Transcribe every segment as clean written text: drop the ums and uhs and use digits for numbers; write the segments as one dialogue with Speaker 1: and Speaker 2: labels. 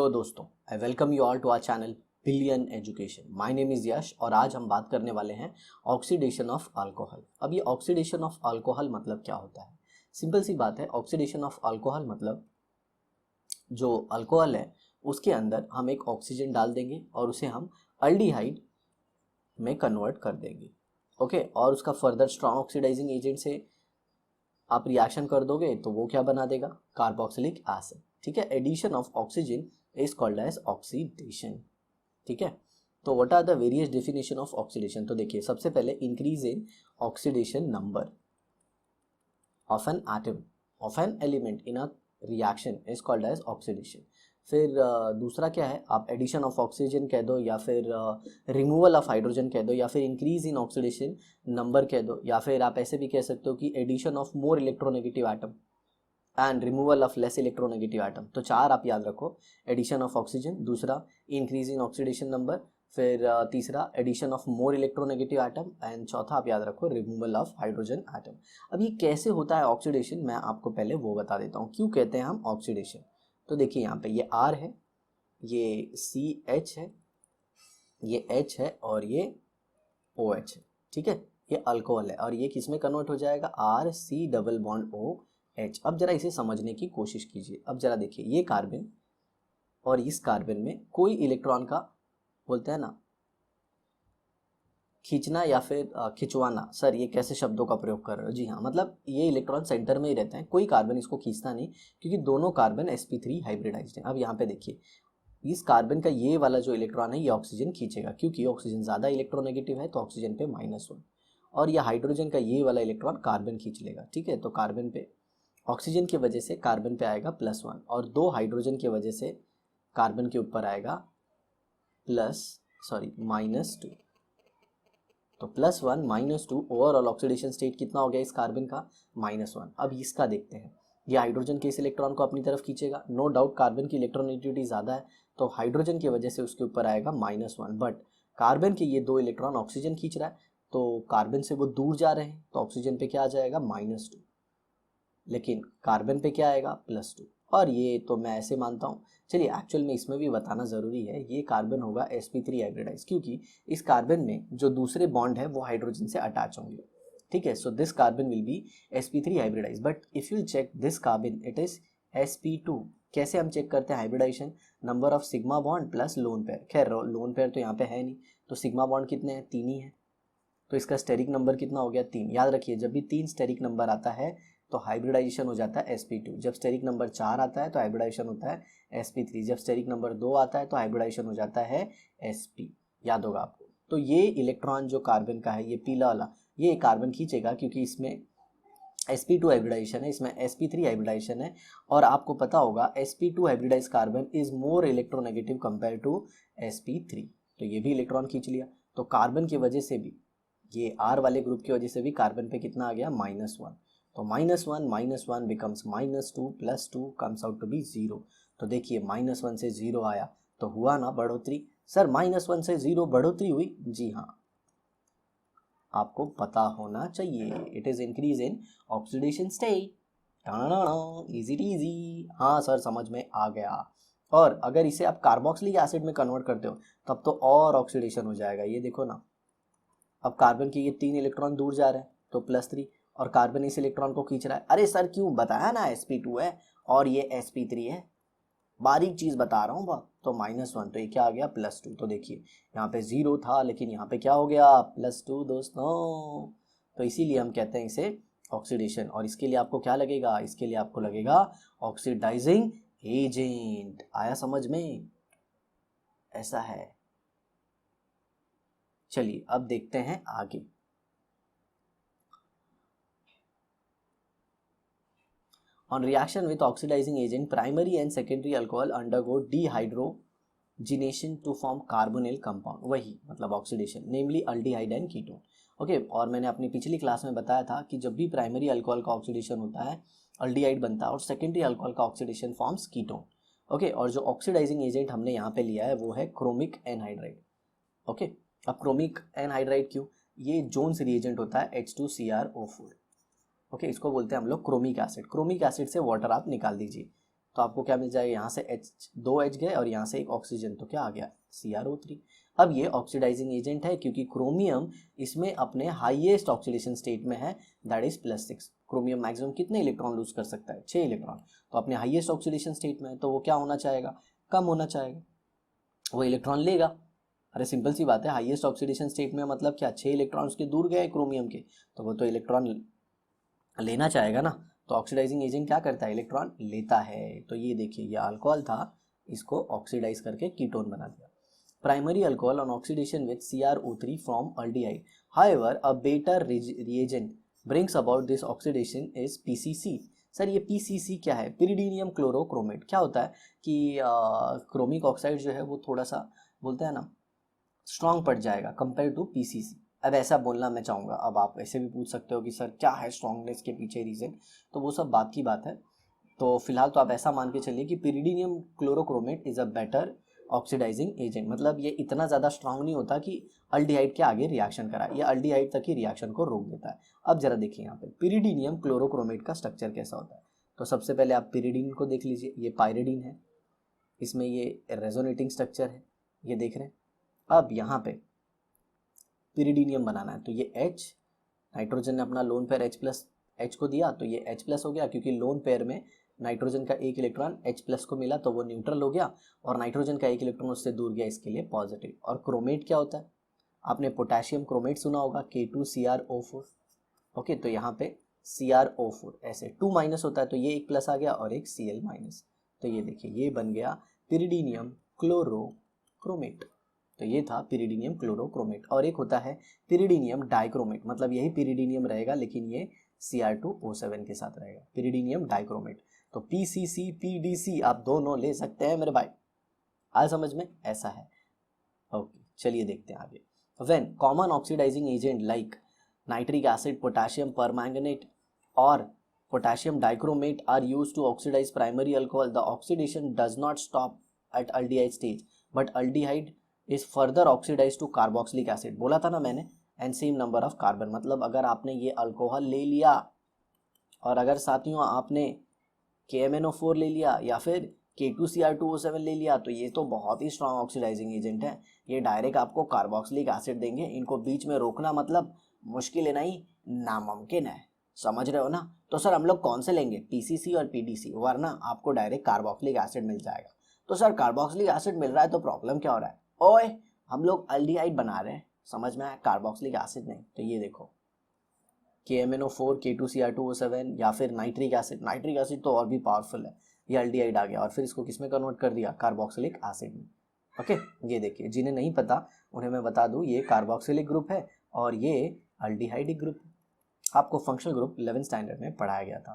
Speaker 1: Hello दोस्तों, I welcome you all to our channel billion education. My name is Yash और आज हम बात करने वाले हैं ऑक्सीडेशन ऑफ अल्कोहल। अब ये ऑक्सीडेशन ऑफ अल्कोहल मतलब क्या होता है? सिंपल सी बात है, ऑक्सीडेशन ऑफ अल्कोहल मतलब जो अल्कोहल है उसके अंदर हम एक ऑक्सीजन डाल देंगे और उसे हम अल्डिहाइड में कन्वर्ट कर देंगे। ओके, और उसका फर्दर स्ट्रॉन्ग ऑक्सीडाइजिंग एजेंट से आप रिएक्शन कर दोगे तो वो क्या बना देगा? Carboxylic acid. ठीक है, addition of oxygen is called as oxidation. ठीक है, तो what are the various definition of oxidation? तो देखिए, सबसे पहले increase in oxidation number of an atom of an element in a reaction is called as oxidation. फिर दूसरा क्या है? आप एडिशन ऑफ ऑक्सीजन कह दो, या फिर रिमूवल ऑफ हाइड्रोजन कह दो, या फिर इंक्रीज इन ऑक्सीडेशन नंबर कह दो, या फिर आप ऐसे भी कह सकते हो कि addition of more electronegative atom and removal of less electronegative atom. तो चार आप याद रखो, एडिशन ऑफ ऑक्सीजन, दूसरा इंक्रीज इन ऑक्सीडेशन नंबर, फिर तीसरा addition of more electronegative atom, and चौथा आप याद रखो रिमूवल ऑफ हाइड्रोजन एटम। अब ये कैसे होता है ऑक्सीडेशन, मैं आपको पहले वो बता देता हूँ। क्यों कहते हैं हम ऑक्सीडेशन? तो देखिए, यहाँ पे ये R है, ये CH है, ये H है और ये OH है। ठीक है, ये अल्कोहल है और ये किस में कन्वर्ट हो जाएगा? RC double bond OH। अब जरा इसे समझने की कोशिश कीजिए। अब जरा देखिए, ये कार्बन और इस कार्बन में कोई इलेक्ट्रॉन का, बोलते हैं ना, खींचना या फिर खिंचवाना। सर ये कैसे शब्दों का प्रयोग कर रहे हो? जी हाँ, मतलब ये इलेक्ट्रॉन सेंटर में ही रहते हैं, कोई कार्बन इसको खींचता नहीं, क्योंकि दोनों कार्बन sp3 हाइब्रिडाइज्ड हैं। अब यहाँ पे देखिए, इस कार्बन का ये वाला जो इलेक्ट्रॉन है ये ऑक्सीजन खींचेगा, क्योंकि ऑक्सीजन ज़्यादा इलेक्ट्रोनेगेटिव है तो ऑक्सीजन पे -1, और ये हाइड्रोजन का ये वाला इलेक्ट्रॉन कार्बन खींच लेगा। ठीक है, तो कार्बन पे ऑक्सीजन की वजह से कार्बन पे आएगा +1, और दो हाइड्रोजन की वजह से कार्बन के ऊपर आएगा -2। तो +1 -2, ओवरऑल ऑक्सीडेशन स्टेट कितना हो गया इस कार्बन का? -1। अब इसका देखते हैं, ये हाइड्रोजन के इस इलेक्ट्रॉन को अपनी तरफ खींचेगा। नो डाउट कार्बन की इलेक्ट्रोनेगेटिविटी ज़्यादा है तो हाइड्रोजन की वजह से उसके ऊपर आएगा -1, बट कार्बन के ये दो इलेक्ट्रॉन ऑक्सीजन खींच रहा है तो कार्बन से वो दूर जा रहे हैं तो ऑक्सीजन पे क्या आ जाएगा? -2, लेकिन कार्बन पे क्या आएगा? +2। और ये तो मैं ऐसे मानता हूँ, चलिए एक्चुअल में इसमें भी बताना ज़रूरी है, ये कार्बन होगा sp3 हाइब्रिडाइज, क्योंकि इस कार्बन में जो दूसरे बॉन्ड है वो हाइड्रोजन से अटैच होंगे। ठीक है, so this carbon will be sp3 hybridise, but if you check this carbon it is sp2। कैसे हम चेक करते हैं hybridisation? Number of sigma bond plus lone pair. खैर लोन पेयर तो यहाँ पे है नहीं, तो सिग्मा बॉन्ड कितने हैं? 3 ही है, तो इसका स्टेरिक नंबर कितना हो गया? 3। याद रखिए, जब भी 3 स्टेरिक नंबर आता है तो हाइब्रिडाइजेशन हो जाता है sp2। जब स्टेरिक नंबर 4 आता है तो हाइब्रिडाइजेशन होता है sp3। जब स्टेरिक नंबर 2 आता है तो हाइब्रिडाइजेशन हो जाता है sp। याद होगा आपको। तो ये इलेक्ट्रॉन जो कार्बन का है, ये पीला वाला, ये कार्बन खींचेगा क्योंकि इसमें sp2 हाइब्रिडाइजेशन है, इसमें sp3 हाइब्रिडाइजेशन है। और आपको पता होगा sp2 hybridise carbon is more electronegative compare to sp3, तो ये भी इलेक्ट्रॉन खींच लिया। तो कार्बन की वजह से भी, ये R वाले ग्रुप की वजह से भी कार्बन पे कितना आ गया? -1। तो -1 becomes -2 +2 comes out to be 0। तो देखिए, -1 से 0 आया तो हुआ ना बढ़ोतरी? सर -1 से 0 बढ़ोतरी हुई? जी हाँ, आपको पता होना चाहिए। It is increase in oxidation state. Easy TG. हाँ सर, समझ में आ गया। और अगर इसे आप कार्बोक्सिलिक एसिड में कन्वर्ट करते हो तब तो और ऑक्सीडेशन हो जाएगा। ये देखो ना, अब कार्बन के ये 3 इलेक्ट्रॉन दूर जा रहे हैं तो +3, और कार्बन इस इलेक्ट्रॉन को खींच रहा है। अरे सर क्यों, बताया ना sp2 है और ये sp3 है, बारीक चीज बता रहा हूँ बा। तो -1, तो ये क्या आ गया? +2। तो देखिए, यहाँ पे 0 था लेकिन यहाँ पे क्या हो गया? +2 दोस्तों। तो इसीलिए हम कहते हैं इसे ऑक्सीडेशन। और इसके लिए आपको क्या लगेगा? इसके लिए आपको लगेगा ऑक्सीडाइजिंग एजेंट। आया समझ में? ऐसा है। चलिए अब देखते हैं आगे। On reaction with oxidizing agent, primary and secondary alcohol undergo dehydrogenation to form carbonyl compound। वही मतलब oxidation, namely aldehyde and ketone. Okay, और मैंने अपनी पिछली क्लास में बताया था कि जब भी प्राइमरी अल्कोहल का ऑक्सीडेशन होता है अल्डिहाइड बनता है, और सेकेंडरी अल्कोहल का ऑक्सीडेशन फॉर्म्स कीटोन। ओके, और जो ऑक्सीडाइजिंग एजेंट हमने यहाँ पे लिया है वो है क्रोमिक एनहाइड्राइड। ओके, अब क्रोमिक एनहाइड्राइड क्यों? ये जोन्स रिएजेंट होता है H2CrO4। ओके, इसको बोलते हैं हम लोग क्रोमिक एसिड। क्रोमिक एसिड से वाटर आप निकाल दीजिए। तो आपको क्या मिल जाएगा, यहाँ से दो H गए और यहाँ से एक ऑक्सीजन, तो क्या आ गया CrO3। अब ये ऑक्सीडाइजिंग एजेंट है क्योंकि क्रोमियम इसमें अपने हाईएस्ट ऑक्सीडेशन स्टेट में है, दैट इज +6। क्रोमियम मैक्सिमम कितने इलेक्ट्रॉन लूज कर सकता है, 6 इलेक्ट्रॉन। तो अपने हाईएस्ट ऑक्सीडेशन स्टेट में है, तो वो क्या होना चाहेगा, कम होना चाहेगा, वो इलेक्ट्रॉन लेगा। अरे सिंपल सी बात है, हाईएस्ट ऑक्सीडेशन स्टेट में मतलब क्या, 6 इलेक्ट्रॉन उसके दूर गए क्रोमियम के, तो वो तो इलेक्ट्रॉन लेना चाहेगा ना। तो ऑक्सीडाइजिंग एजेंट क्या करता है, इलेक्ट्रॉन लेता है। तो ये देखिए, ये अल्कोहल था, इसको ऑक्सीडाइज करके कीटोन बना दिया। Primary alcohol on oxidation with CrO3 from aldehyde, however a better reagent brings about this oxidation is PCC। Sir ये PCC क्या है, पिरिडीनियम क्लोरोक्रोमेट। क्या होता है कि क्रोमिक ऑक्साइड जो है वो थोड़ा सा बोलते हैं ना स्ट्रांग पड़ जाएगा कंपेयर टू PCC। अब ऐसा बोलना मैं चाहूँगा, अब आप ऐसे भी पूछ सकते हो कि सर क्या है स्ट्रांगनेस के पीछे रीज़न, तो वो सब बात की बात है। तो फिलहाल तो आप ऐसा मान के चलिए कि pyridinium chlorochromate is a better oxidising agent, मतलब ये इतना ज़्यादा स्ट्रांग नहीं होता कि अल्डिहाइड के आगे रिएक्शन कराए, ये अल्डिहाइड तक ही रिएक्शन को रोक देता है। अब जरा देखिए यहाँ पे पिरिडीनियम क्लोरोक्रोमेट का स्ट्रक्चर कैसा होता है। तो सबसे पहले आप पिरिडीन को देख लीजिए, ये पायरिडीन है, इसमें ये रेजोनेटिंग स्ट्रक्चर है, ये देख रहे हैं। अब यहाँ पे पिरिडीनियम बनाना है, तो ये H, नाइट्रोजन ने अपना लोन पेयर H को दिया, तो ये H+ हो गया, क्योंकि लोन पेयर में नाइट्रोजन का एक इलेक्ट्रॉन H+ को मिला, तो वो न्यूट्रल हो गया, और नाइट्रोजन का एक इलेक्ट्रॉन उससे दूर गया, इसके लिए पॉजिटिव। और क्रोमेट क्या होता है, आपने पोटेशियम क्रोमेट सुना होगा, K2CrO4। ओके, तो यहाँ पे CrO4 ऐसे 2- होता है, तो ये एक प्लस आ गया और एक Cl-। तो ये देखिए, ये बन गया पिरिडीनियम क्लोरोक्रोमेट। तो ये था पिरिडीनियम क्लोरोक्रोमेट। और एक होता है पिरिडीनियम डाइक्रोमेट, मतलब यही पिरिडीनियम रहेगा लेकिन ये Cr2O7 के साथ रहेगा, पिरिडीनियम डाइक्रोमेट। तो PCC PDC आप दोनों ले सकते हैं मेरे भाई, आज समझ में ऐसा है। ओके, चलिए देखते हैं आगे। When common oxidising agent like nitric acid, potassium permanganate और potassium dichromate are used to oxidize primary alcohol, the oxidation does not stop at aldehyde stage, but aldehyde is further oxidized to carboxylic acid। बोला था ना मैंने, and same number of carbon। मतलब अगर आपने ये alcohol ले लिया और अगर साथियों आपने KMnO4 ले लिया या फिर K2Cr2O7 ले लिया, तो ये तो बहुत ही स्ट्रॉन्ग ऑक्सीडाइजिंग एजेंट है, ये डायरेक्ट आपको कार्बोक्सिलिक एसिड देंगे। इनको बीच में रोकना मतलब मुश्किल है नहीं, नामुमकिन है, समझ रहे हो ना। तो सर हम लोग कौन से लेंगे, PCC और PDC, वरना आपको डायरेक्ट कार्बोक्सिलिक एसिड मिल जाएगा। तो सर कार्बोक्सिलिक एसिड मिल रहा है तो प्रॉब्लम क्या हो रहा है, ओए हम लोग अल्डिहाइड बना रहे हैं, समझ में आया, कार्बोक्सिलिक एसिड नहीं। तो ये देखो KMnO4 K2Cr2O7 या फिर नाइट्रिक एसिड, नाइट्रिक एसिड तो और भी पावरफुल है, ये अल्डिहाइड आ गया और फिर इसको किस में कन्वर्ट कर दिया, कार्बोक्सिलिक एसिड में। ओके, ये देखिए, जिन्हें नहीं पता उन्हें मैं बता दूं, ये कार्बोक्सिलिक ग्रुप है और ये अल्डिहाइडिक ग्रुप है। आपको फंक्शनल ग्रुप 11th स्टैंडर्ड में पढ़ाया गया था।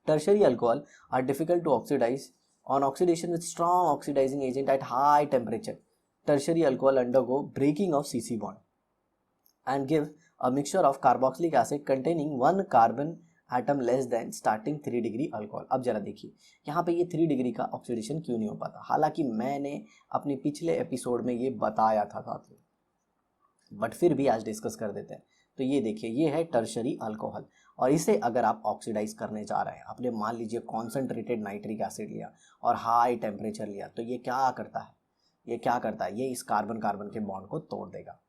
Speaker 1: Tertiary alcohol are difficult to oxidise on oxidation with strong oxidising agent at high temperature. Tertiary alcohol undergo breaking of CC bond and give a mixture of carboxylic acid containing 1 carbon atom less than starting 3 degree alcohol. अब जरा देखिए यहाँ पे ये 3 degree का oxidation क्यों नहीं हो पाता, हालांकि मैंने अपने पिछले एपिसोड में ये बताया था साथियों, बट फिर भी आज डिस्कस कर देते हैं। तो ये देखिए, ये है टर्शरी अल्कोहल और इसे अगर आप ऑक्सीडाइज करने जा रहे हैं, आपने मान लीजिए कॉन्सेंट्रेटेड नाइट्रिक एसिड लिया और हाई टेम्परेचर लिया, तो ये क्या करता है, ये क्या करता है, ये इस कार्बन कार्बन के बॉन्ड को तोड़ देगा।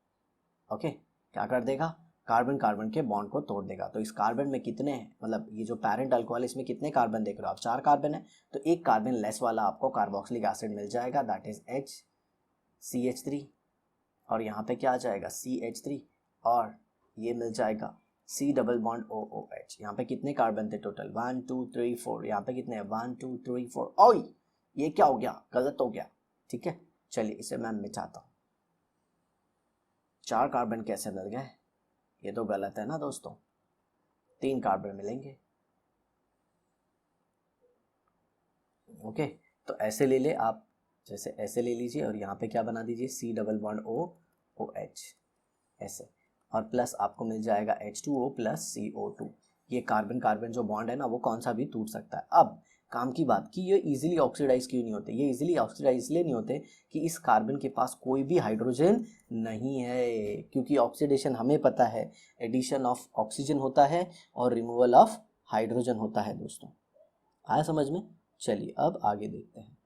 Speaker 1: ओके, क्या कर देगा, कार्बन कार्बन के बॉन्ड को तोड़ देगा। तो इस कार्बन में कितने हैं, मतलब ये जो पेरेंट अल्कोहल इसमें कितने कार्बन देख रहे हो आप, 4 कार्बन है, तो एक कार्बन लेस वाला आपको कार्बोक्सिलिक एसिड मिल जाएगा, दैट इज HCH3 और यहाँ पे क्या आ जाएगा CH3 और ये मिल जाएगा C डबल बॉन्ड OOH। यहाँ पे कितने कार्बन थे टोटल, 1 2 3 4, यहाँ पे कितने हैं 1 2 3 4। ओए ये क्या हो गया, गलत हो गया, ठीक है, चलिए इसे मैं मिटाता हूँ। 4 कार्बन कैसे मिल गए, ये तो गलत है ना दोस्तों, 3 कार्बन मिलेंगे। ओके, तो ऐसे ले ले आप, जैसे ऐसे ले लीजिए और यहाँ पे क्या बना दीजिए C डबल बॉन्ड OOH ऐसे, और प्लस आपको मिल जाएगा H2O प्लस CO2। ये कार्बन कार्बन जो बॉन्ड है ना वो कौन सा भी टूट सकता है। अब काम की बात कि ये इजीली ऑक्सीडाइज क्यों नहीं होते, ये इजीली ऑक्सीडाइज इसलिए नहीं होते कि इस कार्बन के पास कोई भी हाइड्रोजन नहीं है, क्योंकि ऑक्सीडेशन हमें पता है एडिशन ऑफ ऑक्सीजन होता है और रिमूवल ऑफ हाइड्रोजन होता है दोस्तों, आया समझ में। चलिए अब आगे देखते हैं।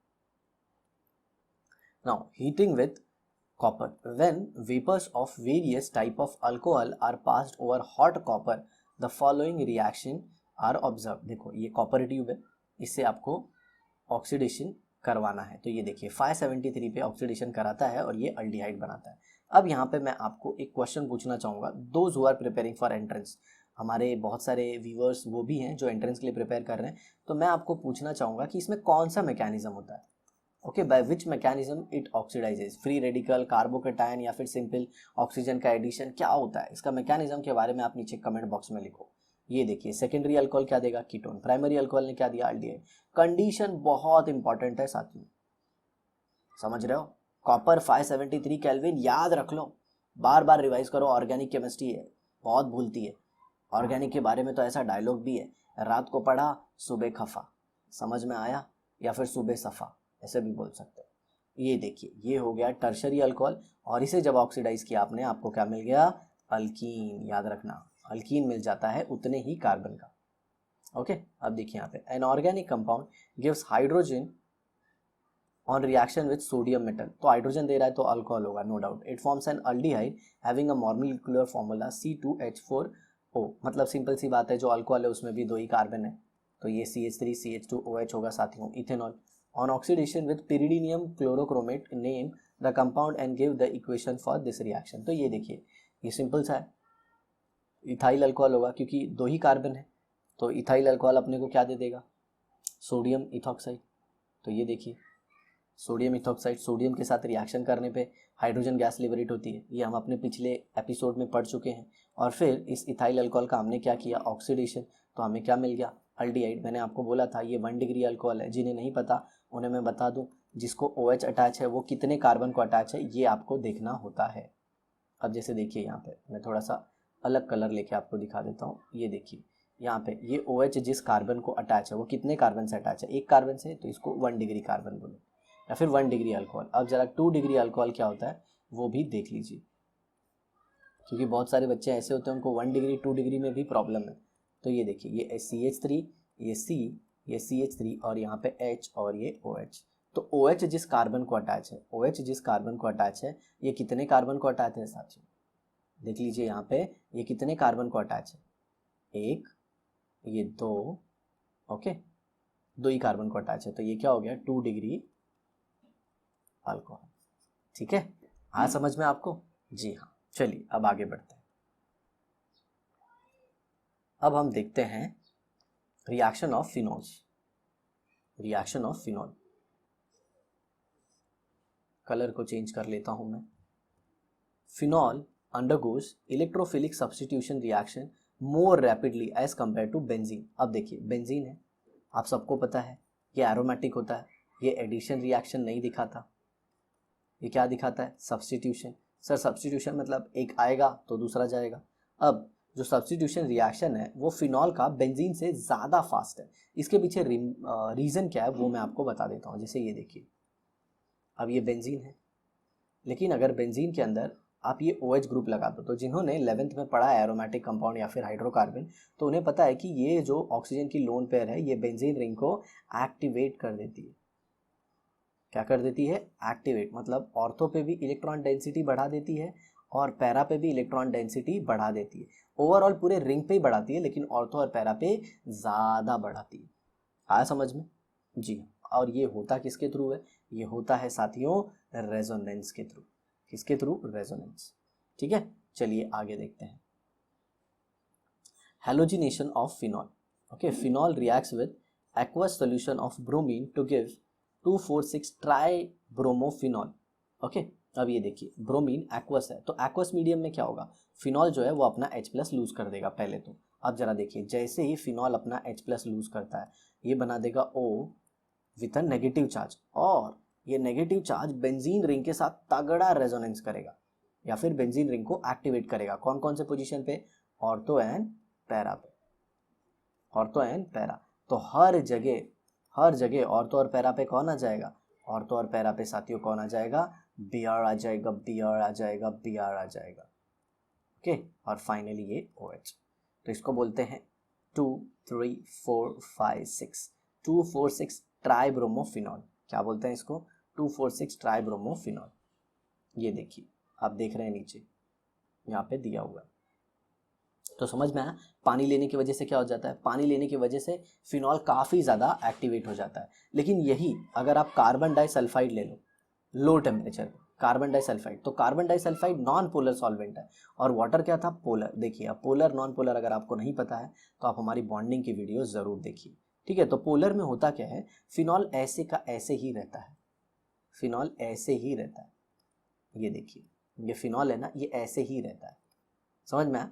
Speaker 1: Now heating with copper. When vapors of various type of alcohol are passed over hot copper, the following reaction are observed. देखो ये कॉपर ट्यूब है, इससे आपको ऑक्सीडेशन करवाना है। तो ये देखिए 573 पे ऑक्सीडेशन कराता है और ये अल्डिहाइड बनाता है। अब यहाँ पे मैं आपको एक क्वेश्चन पूछना चाहूँगा, those who are preparing for entrance, हमारे बहुत सारे व्यूअर्स वो भी हैं जो एंट्रेंस के लिए प्रिपेयर कर रहे हैं, तो मैं आपको पूछना चाहूँगा कि इसमें कौन सा मैकेनिज्म होता है। Okay, by which mechanism it oxidises, free radical, carbocation या फिर सिंपल ऑक्सीजन का एडिशन, क्या होता है इसका मैकेनिज्म के बारे में आप नीचे कमेंट बॉक्स में लिखो। ये देखिए सेकेंडरी अल्कोहल क्या देगा, कीटोन, प्राइमरी अल्कोहल ने क्या दिया, अल्डिहाइड। कंडीशन बहुत इंपॉर्टेंट है साथियों, समझ रहे हो, कॉपर 573 केल्विन याद रख लो, बार बार रिवाइज करो, ऑर्गेनिक केमिस्ट्री है, बहुत भूलती है। ऑर्गेनिक के बारे में तो ऐसा डायलॉग भी है, रात को पढ़ा सुबह खफा, समझ में आया, या फिर सुबह सफ़ा, ऐसे भी बोल सकते हो। ये देखिए ये हो गया टर्शरी अल्कोहल, और इसे जब ऑक्सीडाइज किया आपने, आपको क्या मिल गया, अल्कीन। याद रखना अल्कीन मिल जाता है उतने ही कार्बन का। ओके, अब देखिए यहाँ पे an organic compound gives hydrogen on reaction with sodium metal, तो हाइड्रोजन दे रहा है तो अल्कोहल होगा no doubt. It forms an aldehyde having a molecular formula C2H4O, मतलब सिंपल सी बात है, जो अल्कोहल है उसमें भी 2 ही कार्बन है, तो ये CH3 CH2OH होगा साथियों, ethanol. On oxidation with pyridinium chlorochromate, name the compound and give the equation for this reaction। तो ये देखिए ये सिंपल सा है, इथाइल अल्कोहल होगा क्योंकि 2 ही कार्बन है, तो इथाइल अल्कोहल अपने को क्या दे देगा, सोडियम इथॉक्साइड। तो ये देखिए सोडियम इथॉक्साइड, सोडियम के साथ रिएक्शन करने पे हाइड्रोजन गैस लिबरेट होती है, ये हम अपने पिछले एपिसोड में पढ़ चुके हैं। और फिर इस इथाइल अल्कोहल का हमने क्या किया, ऑक्सीडेशन, तो हमें क्या मिल गया, अल्डिहाइड। मैंने आपको बोला था ये 1 डिग्री अल्कोहल है, जिन्हें नहीं पता उन्हें मैं बता दूं, जिसको OH अटैच है वो कितने कार्बन को अटैच है ये आपको देखना होता है। अब जैसे देखिए यहाँ पे मैं थोड़ा सा अलग कलर लेके आपको दिखा देता हूँ, ये देखिए यहाँ पे ये OH जिस कार्बन को अटैच है वो कितने कार्बन से अटैच है, 1 कार्बन से, तो इसको 1 डिग्री कार्बन बोलो, या फिर 1 डिग्री अल्कोहल। अब जरा 2 डिग्री अल्कोहल क्या होता है वो भी देख लीजिए, क्योंकि बहुत सारे बच्चे ऐसे होते हैं उनको 1 डिग्री 2 डिग्री में भी प्रॉब्लम है। तो ये देखिए ये CH3, ये C, ये CH3 और यहाँ पे H और ये OH। तो OH जिस कार्बन को अटैच है, OH जिस कार्बन को अटैच है, ये कितने कार्बन को अटैच है साथियों, देख लीजिए यहाँ पे ये कितने कार्बन को अटैच है, 1, ये 2, ओके 2 ही कार्बन को अटैच है, तो ये क्या हो गया 2 डिग्री अल्कोहल। ठीक है, हाँ समझ में आपको, जी हाँ। चलिए अब आगे बढ़ते हैं। अब हम देखते हैं reaction of phenols, reaction of phenol. Colour को चेंज कर लेता हूं मैं। Phenol undergoes electrophilic substitution reaction more rapidly as compare to benzene. अब देखिए बेंजीन है, आप सबको पता है ये एरोमेटिक होता है, ये एडिशन रिएक्शन नहीं दिखाता, ये क्या दिखाता है, सब्स्टिट्यूशन। सर सब्स्टिट्यूशन मतलब एक आएगा तो दूसरा जाएगा। अब जो सब्स्टिट्यूशन रिएक्शन है वो फिनॉल का बेंजीन से ज़्यादा फास्ट है। इसके पीछे रीज़न क्या है वो मैं आपको बता देता हूँ। जैसे ये देखिए, अब ये बेंजीन है, लेकिन अगर बेंजीन के अंदर आप ये OH ग्रुप लगा दो, तो जिन्होंने 11th में पढ़ा है एरोमेटिक कंपाउंड या फिर हाइड्रोकार्बन, तो उन्हें पता है कि ये जो ऑक्सीजन की लोन पेयर है ये बेंजीन रिंग को एक्टिवेट कर देती है। क्या कर देती है, एक्टिवेट, मतलब ऑर्थो पे भी इलेक्ट्रॉन डेंसिटी बढ़ा देती है और पैरा पे भी इलेक्ट्रॉन डेंसिटी बढ़ा देती है। ओवरऑल पूरे रिंग पे ही बढ़ाती है, लेकिन ऑर्थो और पैरा पे ज़्यादा बढ़ाती है। आया समझ में, जी। और ये होता किसके थ्रू है, ये होता है साथियों रेजोनेंस के थ्रू। किसके थ्रू, रेजोनेंस। ठीक है, चलिए आगे देखते हैं। Halogenation of phenol. Okay, phenol reacts with aqueous solution of bromine to give 2,4,6 try bromophenol. Okay, अब ये देखिए ब्रोमीन एक्वस है, तो एक्वस मीडियम में क्या होगा, फिनॉल जो है वो अपना H+ लूज कर देगा पहले तो। अब जरा देखिए जैसे ही फिनॉल अपना H+ लूज करता है, ये बना देगा O with a negative charge, और ये नेगेटिव चार्ज बेंजीन रिंग के साथ तगड़ा रेजोनेंस करेगा या फिर बेंजीन रिंग को एक्टिवेट करेगा। कौन कौन से पोजीशन पे, ऑर्थो एंड पैरा पे, ऑर्थो एंड पैरा। तो हर जगह ऑर्थो और पैरा पे कौन आ जाएगा, ऑर्थो और पैरा पे साथियों कौन आ जाएगा, Br आ जाएगा, Br आ जाएगा, Br आ जाएगा। ओके, और फाइनली ये OH। तो इसको बोलते हैं 2, 3, 4, 5, 6, 2, 4, 6 ट्राइब्रोमोफिनॉल। क्या बोलते हैं इसको? 2,4,6 ट्राइब्रोमोफिनॉल। ये देखिए, आप देख रहे हैं नीचे यहाँ पे दिया हुआ है। तो समझ में आया, पानी लेने की वजह से क्या हो जाता है? पानी लेने की वजह से फिनॉल काफ़ी ज़्यादा एक्टिवेट हो जाता है। लेकिन यही अगर आप कार्बन डाइसल्फाइड ले लो लो टेम्परेचर पे, कार्बन डाइसल्फाइड, तो carbon disulphide non polar solvent है और वाटर क्या था? पोलर। देखिए, अब पोलर नॉन पोलर अगर आपको नहीं पता है तो आप हमारी बॉन्डिंग की वीडियो ज़रूर देखिए, ठीक है। तो पोलर में होता क्या है? फिनॉल ऐसे का ऐसे ही रहता है, फिनॉल ऐसे ही रहता है। ये देखिए, ये फिनॉल है ना, ये ऐसे ही रहता है। समझ में आया?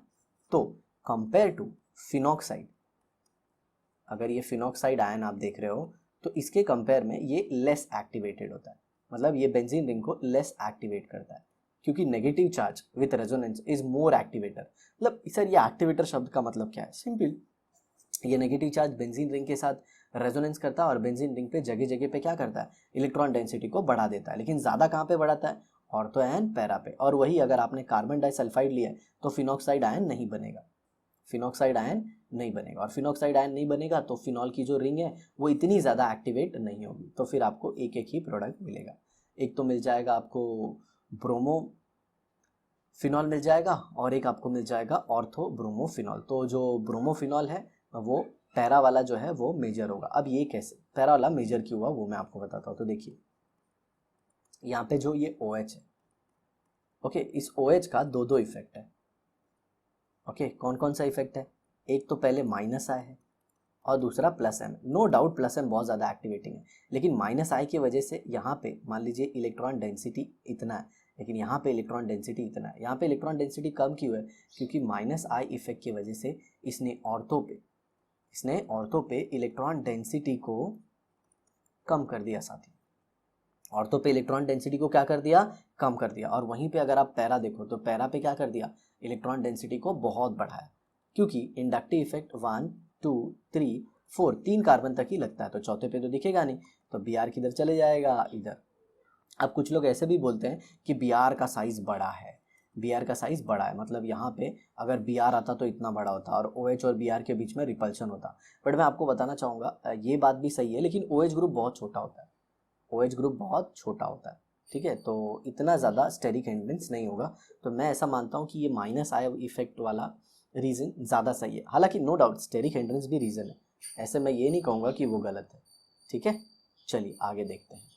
Speaker 1: तो कंपेयर टू फिनॉक्साइड, अगर ये फिनॉक्साइड आयन आप देख रहे हो तो इसके कंपेयर में ये लेस एक्टिवेटेड होता है, मतलब ये बेंजीन रिंग को लेस एक्टिवेट करता है, क्योंकि negative charge with resonance is more activator. मतलब सर ये एक्टिवेटर शब्द का मतलब क्या है? सिंपल, ये नेगेटिव चार्ज बेंजीन रिंग के साथ रेजोनेंस करता है और बेंजीन रिंग पे जगह जगह पे क्या करता है? इलेक्ट्रॉन डेंसिटी को बढ़ा देता है। लेकिन ज़्यादा कहाँ पे बढ़ाता है? ऑर्थो आयन पैरा पे। और वही अगर आपने कार्बन डाइसल्फाइड लिया है तो फिनॉक्साइड आयन नहीं बनेगा, फिनॉक्साइड आयन नहीं बनेगा। और फिनॉक्साइड आयन नहीं बनेगा तो फिनॉल की जो रिंग है वो इतनी ज़्यादा एक्टिवेट नहीं होगी, तो फिर आपको एक एक ही प्रोडक्ट मिलेगा। एक तो मिल जाएगा आपको ब्रोमो फिनॉल मिल जाएगा और एक आपको मिल जाएगा ऑर्थो ब्रोमोफिनॉल। तो जो ब्रोमोफिनॉल है वो पैरा वाला जो है वो मेजर होगा। अब ये कैसे पैरा वाला मेजर क्यों हुआ वो मैं आपको बताता हूँ। तो देखिए, यहाँ पे जो ये OH है, ओके, इस OH का दो दो इफेक्ट है। ओके, कौन कौन सा इफेक्ट है? एक तो पहले माइनस आई है और दूसरा plus M. No doubt plus M बहुत ज़्यादा एक्टिवेटिंग है, लेकिन माइनस आई की वजह से यहाँ पे मान लीजिए इलेक्ट्रॉन डेंसिटी इतना है, लेकिन यहाँ पे इलेक्ट्रॉन डेंसिटी इतना है। यहाँ पे इलेक्ट्रॉन डेंसिटी कम क्यों है? क्योंकि माइनस आई इफेक्ट की वजह से इसने ऑर्थो पे इलेक्ट्रॉन डेंसिटी को कम कर दिया साथी। ऑर्थो पे इलेक्ट्रॉन डेंसिटी को क्या कर दिया? कम कर दिया। और वहीं पे अगर आप पैरा देखो तो पैरा पे क्या कर दिया? इलेक्ट्रॉन डेंसिटी को बहुत बढ़ाया, क्योंकि इंडक्टिव इफेक्ट 1 2 3 4 3 कार्बन तक ही लगता है, तो चौथे पे तो दिखेगा नहीं, तो Br किधर चले जाएगा? इधर। अब कुछ लोग ऐसे भी बोलते हैं कि Br का साइज बड़ा है, Br का साइज बड़ा है, मतलब यहाँ पे अगर Br आता तो इतना बड़ा होता और OH और Br के बीच में रिपल्शन होता। बट मैं आपको बताना चाहूँगा ये बात भी सही है, लेकिन OH ग्रुप बहुत छोटा होता है, OH ग्रुप बहुत छोटा होता है, ठीक है। तो इतना ज़्यादा स्टेरिक हिंड्रेंस नहीं होगा। तो मैं ऐसा मानता हूँ कि ये माइनस आई इफेक्ट वाला रीज़न ज़्यादा सही है। हालांकि नो डाउट स्टेरिक हिंड्रेंस भी रीज़न है, ऐसे मैं ये नहीं कहूँगा कि वो गलत है, ठीक है। चलिए आगे देखते हैं।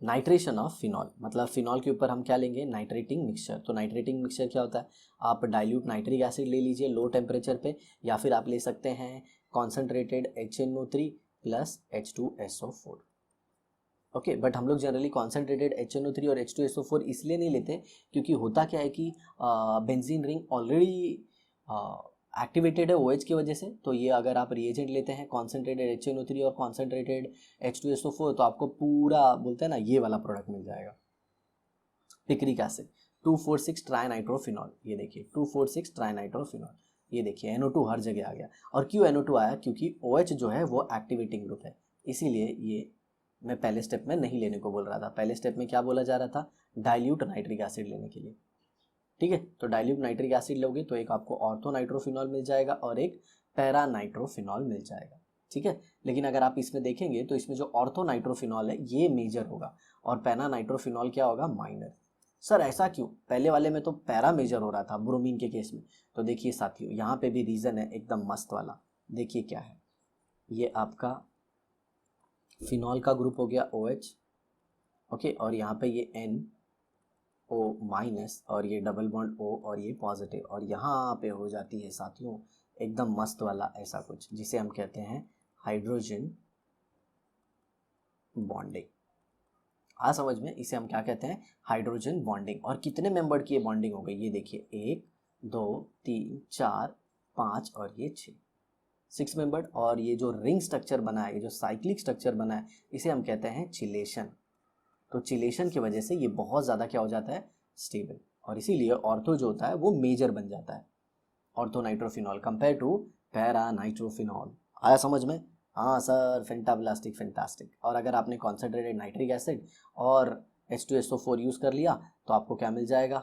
Speaker 1: नाइट्रेशन ऑफ फिनॉल, मतलब फिनॉल के ऊपर हम क्या लेंगे? Nitrating mixture. तो नाइट्रेटिंग मिक्सचर क्या होता है? आप डाइल्यूट नाइट्रिक एसिड ले लीजिए लो टेम्परेचर पे, या फिर आप ले सकते हैं concentrated HNO3 plus H2SO4। Okay, but हम लोग जनरली कॉन्सेंट्रेटेड HNO3 और H2SO4 इसलिए नहीं लेते क्योंकि होता क्या है कि बेंजीन रिंग ऑलरेडी एक्टिवेटेड है OH की वजह से। तो ये अगर आप रिएजेंट लेते हैं कॉन्सेंट्रेटेड HNO3 और कॉन्सेंट्रेटेड H2SO4 तो आपको पूरा बोलते हैं ना ये वाला प्रोडक्ट मिल जाएगा, पिक्रिक एसिड 2,4,6 ट्राइनाइट्रोफिनॉल। ये देखिए 2,4,6 ट्राइनाइट्रोफिनॉल, ये देखिए NO2 हर जगह आ गया। और क्यों NO2 आया? क्योंकि OH जो है वो एक्टिवेटिंग ग्रुप है, इसीलिए ये मैं पहले स्टेप में नहीं लेने को बोल रहा था। पहले स्टेप में क्या बोला जा रहा था? डाइल्यूट नाइट्रिक एसिड लेने के लिए, ठीक है। तो डाइल्यूट नाइट्रिक एसिड लोगे तो एक आपको ऑर्थो नाइट्रोफिनॉल मिल जाएगा और एक पैरा नाइट्रोफिनॉल मिल जाएगा, ठीक है। लेकिन अगर आप इसमें देखेंगे तो इसमें जो ऑर्थो नाइट्रोफिनॉल है ये मेजर होगा और पैरा नाइट्रोफिनॉल क्या होगा? माइनर। सर ऐसा क्यों? पहले वाले में तो पैरा मेजर हो रहा था ब्रोमीन के केस में। तो देखिए साथियों, यहाँ पे भी रीजन है एकदम मस्त वाला। देखिए क्या है, ये आपका फिनॉल का ग्रुप हो गया OH, ओके, और यहाँ पे ये NO माइनस और ये डबल बॉन्ड O और ये पॉजिटिव, और यहाँ पे हो जाती है साथियों एकदम मस्त वाला ऐसा कुछ जिसे हम कहते हैं हाइड्रोजन बॉन्डिंग। हाँ समझ में, इसे हम क्या कहते हैं? Hydrogen bonding. और कितने मेंबर की ये बॉन्डिंग हो गई? ये देखिए 1 2 3 4 5 और ये 6 मेंबर्ड। और ये जो रिंग स्ट्रक्चर बना है, ये जो साइक्लिक स्ट्रक्चर बना है, इसे हम कहते हैं चिलेशन। तो चिलेशन की वजह से ये बहुत ज़्यादा क्या हो जाता है? स्टेबल, और इसीलिए ऑर्थो जो होता है वो मेजर बन जाता है, ortho nitrophenol compare to para nitrophenol. आया समझ में? हाँ सर, फेंटाब्लास्टिक, फैंटास्टिक। और अगर आपने कॉन्सेंट्रेटेड नाइट्रिक एसिड और H2SO4 यूज़ कर लिया तो आपको क्या मिल जाएगा?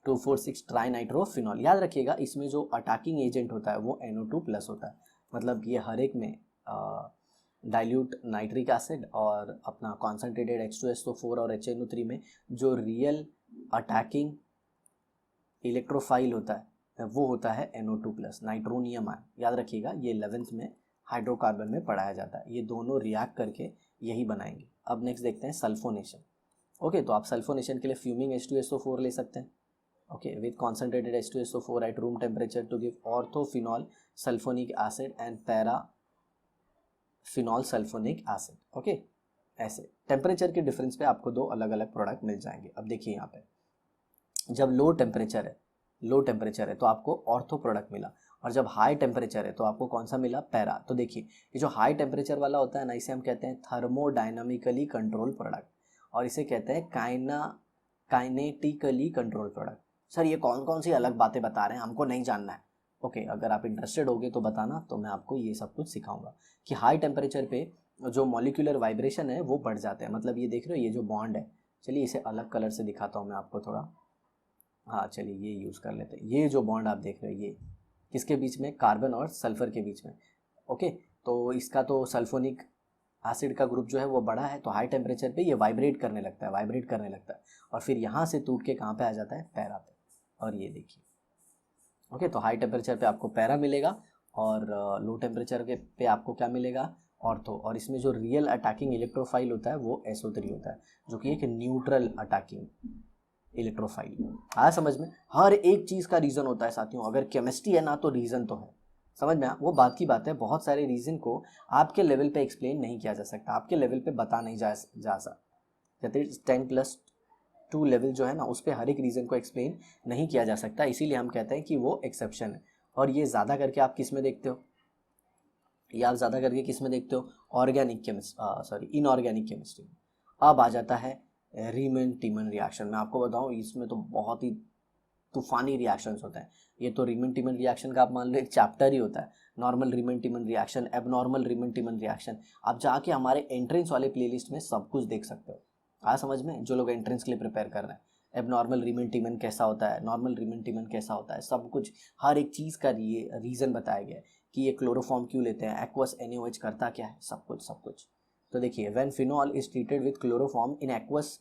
Speaker 1: 2,4,6 ट्राई नाइट्रोफिनॉल। याद रखिएगा इसमें जो अटैकिंग एजेंट होता है वो NO2+ होता है, मतलब ये हर एक में डाइल्यूट नाइट्रिक एसिड और अपना कॉन्सेंट्रेटेड H2SO4 और HNO3 में जो रियल अटैकिंग इलेक्ट्रोफाइल होता है वो होता है NO2+, नाइट्रोनियम आयन। याद रखिएगा ये 11th में हाइड्रोकार्बन में पढ़ाया जाता है, ये दोनों रिएक्ट करके यही बनाएंगे। अब नेक्स्ट देखते हैं सल्फोनेशन। ओके, तो आप सल्फोनेशन के लिए फ्यूमिंग H2SO4 ले सकते हैं, okay, with concentrated H2SO4 at room temperature to give orthophenol sulphonic acid and para phenol sulphonic acid. Okay, ऐसे टेम्परेचर के डिफरेंस पे आपको दो अलग अलग प्रोडक्ट मिल जाएंगे। अब देखिए यहाँ पे जब लो टेम्परेचर है तो आपको ऑर्थो प्रोडक्ट मिला, और जब हाई टेम्परेचर है तो आपको कौन सा मिला, पैरा। तो देखिए ये जो हाई टेम्परेचर वाला होता है ना, इसे हम कहते हैं थर्मोडायनामिकली कंट्रोल प्रोडक्ट, और इसे कहते हैं काइनेटिकली कंट्रोल प्रोडक्ट। सर ये कौन कौन सी अलग बातें बता रहे हैं, हमको नहीं जानना है। ओके, अगर आप इंटरेस्टेड होगे तो बताना, तो मैं आपको ये सब कुछ सिखाऊंगा कि हाई टेम्परेचर पे जो मॉलिक्यूलर वाइब्रेशन है वो बढ़ जाते हैं। मतलब ये देख रहे हो ये जो बॉन्ड है, चलिए इसे अलग कलर से दिखाता हूँ मैं आपको थोड़ा। हाँ चलिए ये यूज़ कर लेते हैं। ये जो बॉन्ड आप देख रहे हो ये किसके बीच में, कार्बन और सल्फर के बीच में। ओके, तो इसका तो सल्फोनिक एसिड का ग्रुप जो है वो बड़ा है, तो हाई टेम्परेचर पे ये वाइब्रेट करने लगता है, और फिर यहाँ से टूट के कहाँ पे आ जाता है, पैरा पे। और ये देखिए, ओके, तो हाई टेम्परेचर पे आपको पैरा मिलेगा और लो टेम्परेचर के पे आपको क्या मिलेगा, ऑर्थो। और इसमें जो रियल अटैकिंग इलेक्ट्रोफाइल होता है वो SO3 होता है, जो कि एक न्यूट्रल अटैकिंग इलेक्ट्रोफाइल। आया समझ में? हर एक चीज़ का रीज़न होता है साथियों, अगर केमिस्ट्री है ना तो रीज़न तो है, समझ में? वो बात की बात है, बहुत सारे रीज़न को आपके लेवल पे एक्सप्लेन नहीं किया जा सकता, आपके लेवल पे बता नहीं जा सकता। 10+2 लेवल जो है ना उस पर हर एक रीज़न को एक्सप्लेन नहीं किया जा सकता, इसीलिए हम कहते हैं कि वो एक्सेप्शन है। और ये ज़्यादा करके आप किस में देखते हो, ये आप ज़्यादा करके किस में देखते हो, इनऑर्गेनिक केमिस्ट्री में। अब आ जाता है रीमन टीमन रिएक्शन। मैं आपको बताऊं इसमें तो बहुत ही तूफानी रिएक्शंस होते हैं। ये तो रीमन टीमन रिएक्शन का आप मान लो एक चैप्टर ही होता है, नॉर्मल रीमन टीमन रिएक्शन, एबनॉर्मल रीमन टीमन रिएक्शन। आप जाके हमारे एंट्रेंस वाले प्लेलिस्ट में सब कुछ देख सकते हो। आ समझ में? जो लोग एंट्रेंस के लिए प्रिपेयर कर रहे हैं, एबनॉर्मल रीमन टीमन कैसा होता है, नॉर्मल रीमन टीमन कैसा होता है, सब कुछ हर एक चीज़ का ये रीज़न बताया गया है कि ये क्लोरोफॉर्म क्यों लेते हैं, एक्वस NaOH करता क्या है, सब कुछ। तो देखिए, when phenol is treated with chloroform in aqueous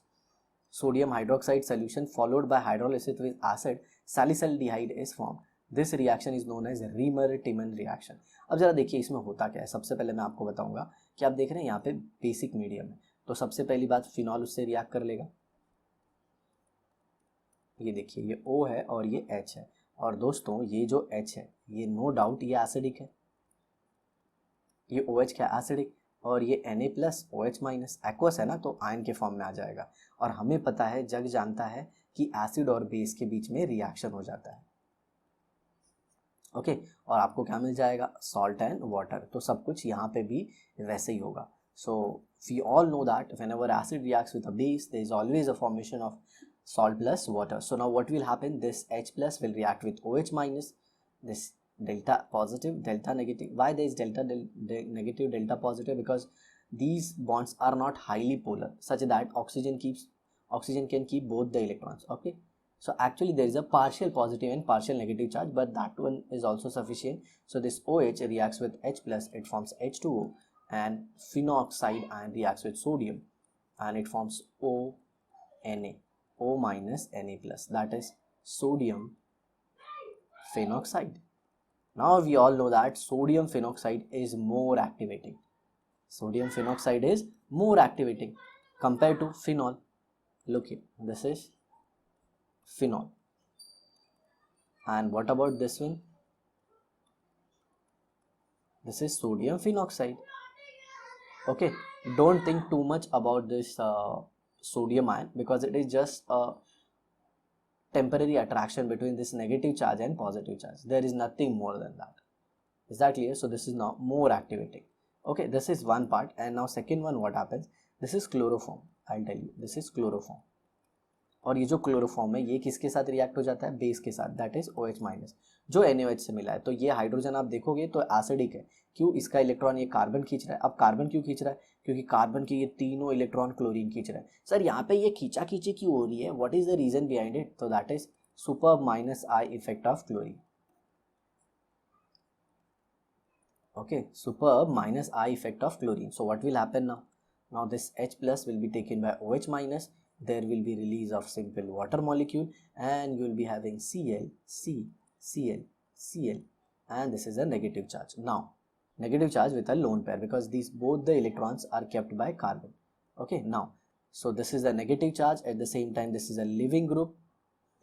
Speaker 1: sodium hydroxide solution followed by hydrolysis with acid, salicylaldehyde is formed. This reaction is known as Riemer-Tiemann reaction. अब जरा देखिए इसमें होता क्या है। सबसे पहले मैं आपको बताऊंगा कि आप देख रहे हैं यहाँ पे बेसिक मीडियम है, तो सबसे पहली बात फिनॉल उससे रिएक्ट कर लेगा। ये देखिए ये O है और ये H है, और दोस्तों ये जो H है ये नो डाउट ये एसिडिक है, ये OH क्या एसिडिक, और ये Na+OH- एक्वस है ना, तो आयन के फॉर्म में आ जाएगा। और हमें पता है, जग जानता है कि एसिड और बेस के बीच में रिएक्शन हो जाता है। ओके, और आपको क्या मिल जाएगा, सॉल्ट एंड वाटर। तो सब कुछ यहाँ पे भी वैसे ही होगा। So we all know that whenever acid reacts with a base there is always a formation of salt plus water. So now what will happen, this H plus will react with OH-, this delta positive, delta negative. Why there is delta negative, delta positive? Because these bonds are not highly polar such that oxygen can keep both the electrons. Okay, so actually there is a partial positive and partial negative charge, but that one is also sufficient. So this OH reacts with H plus, it forms H2O, and phenoxide ion reacts with sodium and it forms ONA, O minus Na plus, that is sodium phenoxide. Now we all know that sodium phenoxide is more activating. Sodium phenoxide is more activating compared to phenol. Look here, this is phenol. And what about this one? This is sodium phenoxide. Okay, don't think too much about this sodium ion, because it is just a temporary attraction between this negative charge and positive charge. There is nothing more than that. Is that clear? So this is now more activating. Okay, this is one part. And now second one, what happens? This is chloroform. I'll tell you, this is chloroform. और ये जो chloroform है ये किसके साथ react हो जाता है, बेस के साथ, दैट इज OH- जो NaOH से मिला है। तो ये हाइड्रोजन आप देखोगे तो एसिडिक है, क्यों, इसका इलेक्ट्रॉन ये कार्बन खींच रहा है। अब कार्बन क्यों खींच रहा है, क्योंकि कार्बन के ये तीनों इलेक्ट्रॉन क्लोरीन खींच रहा है। सर यहाँ पे ये खींचा खींची क्यों हो रही है, what is the reason behind it? तो that is superb minus I effect of chlorine. Okay, superb minus I effect of chlorine. So what will happen now? Now this H plus will be taken by OH minus. There will be release of simple water molecule, and you will be having Cl, C, Cl, Cl, and this is a negative charge. Now negative charge with a lone pair, because these both the electrons are kept by carbon. Okay, now so this is a negative charge. At the same time, this is a living group.